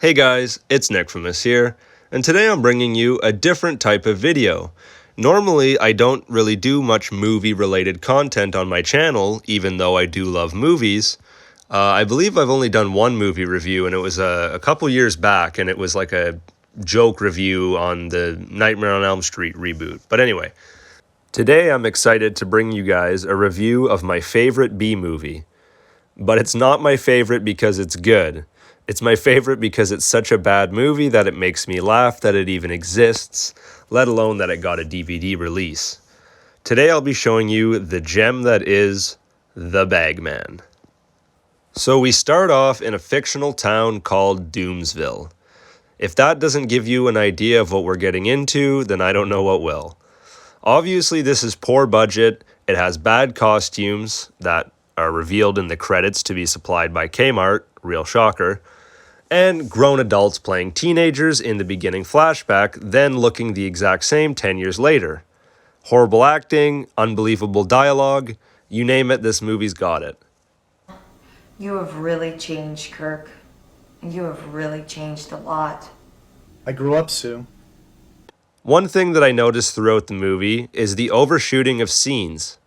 Hey guys, it's Nickfamous here, and today I'm bringing you a different type of video. Normally, I don't really do much movie-related content on my channel, even though I do love movies. I believe I've only done one movie review, and it was a couple years back, and it was like a joke review on the Nightmare on Elm Street reboot. But anyway, today I'm excited to bring you guys a review of my favorite B movie. But it's not my favorite because it's good. It's my favorite because it's such a bad movie that it makes me laugh that it even exists, let alone that it got a DVD release. Today I'll be showing you the gem that is The Bagman. So we start off in a fictional town called Doomsville. If that doesn't give you an idea of what we're getting into, then I don't know what will. Obviously this is poor budget, it has bad costumes that are revealed in the credits to be supplied by Kmart, real shocker, and grown adults playing teenagers in the beginning flashback, then looking the exact same 10 years later. Horrible acting, unbelievable dialogue, you name it, this movie's got it. You have really changed, Kirk. You have really changed a lot. I grew up, Sue. One thing that I noticed throughout the movie is the overshooting of scenes.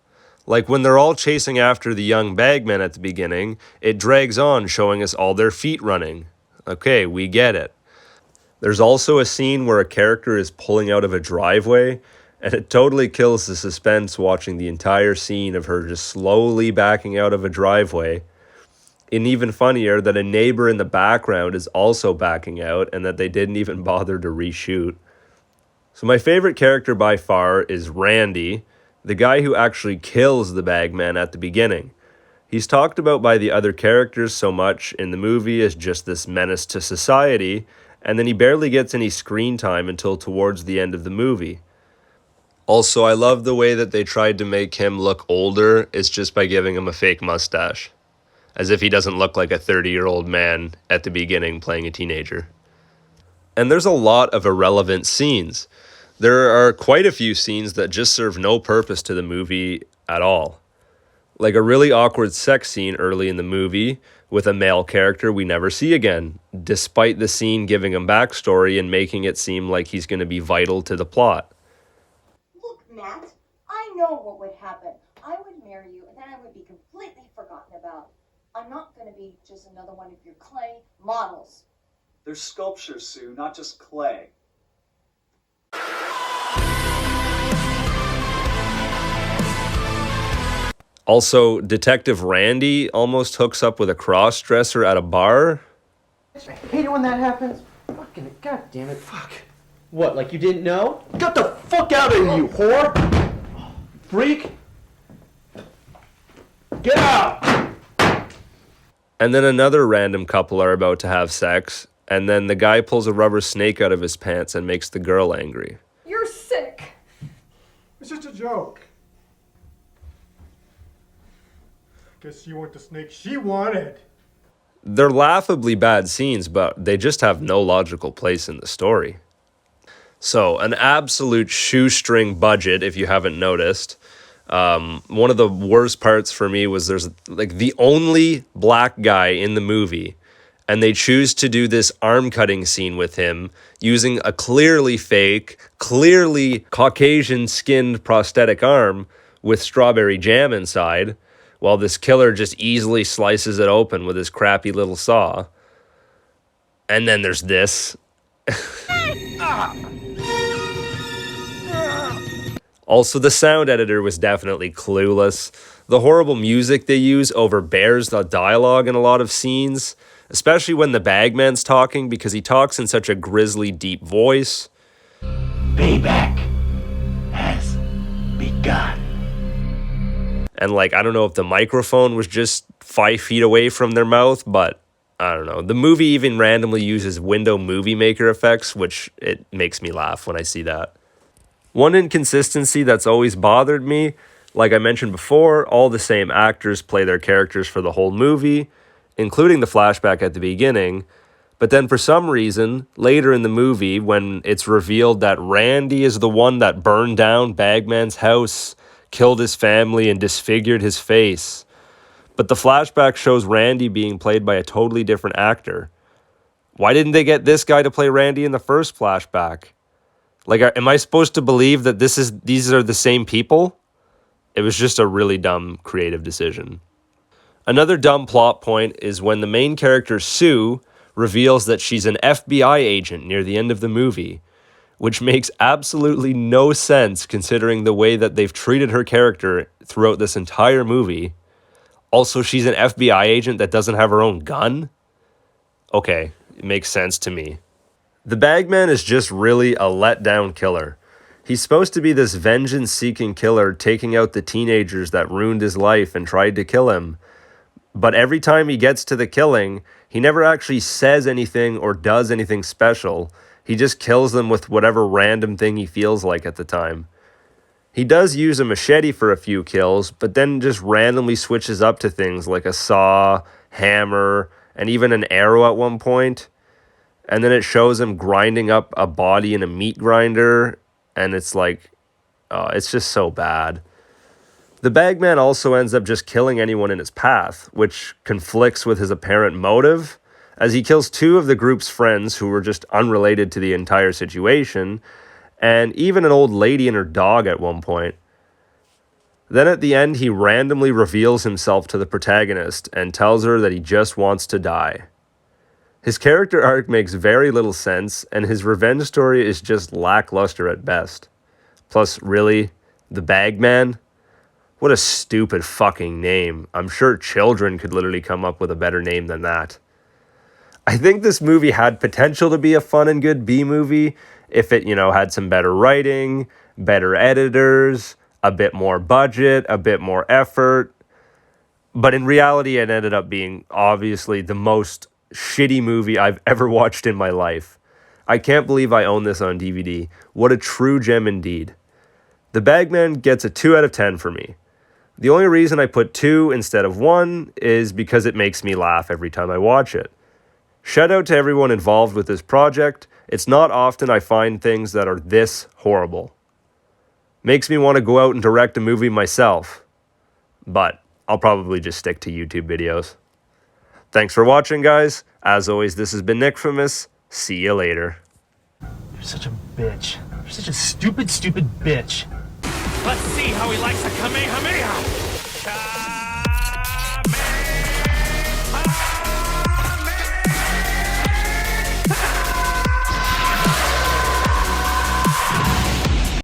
Like when they're all chasing after the young Bagman at the beginning, it drags on showing us all their feet running. Okay, we get it. There's also a scene where a character is pulling out of a driveway, and it totally kills the suspense watching the entire scene of her just slowly backing out of a driveway. And even funnier that a neighbor in the background is also backing out and that they didn't even bother to reshoot. So my favorite character by far is Randy, the guy who actually kills the Bagman at the beginning. He's talked about by the other characters so much in the movie as just this menace to society, and then he barely gets any screen time until towards the end of the movie. Also, I love the way that they tried to make him look older, it's just by giving him a fake mustache. As if he doesn't look like a 30-year-old man at the beginning playing a teenager. And there's a lot of irrelevant scenes. There are quite a few scenes that just serve no purpose to the movie at all. Like a really awkward sex scene early in the movie with a male character we never see again, despite the scene giving him backstory and making it seem like he's going to be vital to the plot. Look, Matt, I know what would happen. I would marry you and then I would be completely forgotten about. I'm not going to be just another one of your clay models. They're sculptures, Sue, not just clay. Also, Detective Randy almost hooks up with a cross-dresser at a bar. I hate it when that happens. Fucking goddamn it, fuck. What, like you didn't know? Get the fuck out of here, you whore! Freak! Get out! And then another random couple are about to have sex, and then the guy pulls a rubber snake out of his pants and makes the girl angry. You're sick. It's just a joke. Guess you want the snake she wanted. They're laughably bad scenes, but they just have no logical place in the story. So, an absolute shoestring budget, if you haven't noticed. One of the worst parts for me was there's like the only black guy in the movie, and they choose to do this arm cutting scene with him using a clearly fake, clearly Caucasian skinned prosthetic arm with strawberry jam inside, while this killer just easily slices it open with his crappy little saw. And then there's this. Also, the sound editor was definitely clueless. The horrible music they use overbears the dialogue in a lot of scenes, especially when the Bagman's talking because he talks in such a grisly, deep voice. Payback has begun. And like, I don't know if the microphone was just 5 feet away from their mouth, but I don't know. The movie even randomly uses window movie maker effects, which it makes me laugh when I see that. One inconsistency that's always bothered me, like I mentioned before, all the same actors play their characters for the whole movie, including the flashback at the beginning. But then for some reason, later in the movie, when it's revealed that Randy is the one that burned down Bagman's house, killed his family, and disfigured his face. But the flashback shows Randy being played by a totally different actor. Why didn't they get this guy to play Randy in the first flashback? Like, am I supposed to believe that these are the same people? It was just a really dumb creative decision. Another dumb plot point is when the main character, Sue, reveals that she's an FBI agent near the end of the movie, which makes absolutely no sense considering the way that they've treated her character throughout this entire movie. Also, she's an FBI agent that doesn't have her own gun? Okay, it makes sense to me. The Bagman is just really a letdown killer. He's supposed to be this vengeance-seeking killer taking out the teenagers that ruined his life and tried to kill him. But every time he gets to the killing, he never actually says anything or does anything special. He just kills them with whatever random thing he feels like at the time. He does use a machete for a few kills, but then just randomly switches up to things like a saw, hammer, and even an arrow at one point. And then it shows him grinding up a body in a meat grinder, and it's like, it's just so bad. The Bagman also ends up just killing anyone in his path, which conflicts with his apparent motive, as he kills two of the group's friends who were just unrelated to the entire situation, and even an old lady and her dog at one point. Then at the end, he randomly reveals himself to the protagonist and tells her that he just wants to die. His character arc makes very little sense, and his revenge story is just lackluster at best. Plus, really, the Bagman? What a stupid fucking name. I'm sure children could literally come up with a better name than that. I think this movie had potential to be a fun and good B-movie if it, had some better writing, better editors, a bit more budget, a bit more effort. But in reality, it ended up being obviously the most shitty movie I've ever watched in my life. I can't believe I own this on DVD. What a true gem indeed. The Bagman gets a 2 out of 10 for me. The only reason I put 2 instead of 1 is because it makes me laugh every time I watch it. Shout out to everyone involved with this project. It's not often I find things that are this horrible. Makes me want to go out and direct a movie myself. But I'll probably just stick to YouTube videos. Thanks for watching, guys. As always, this has been Nickfamous. See you later. You're such a bitch. You're such a stupid bitch. Let's see how he likes a Kamehameha!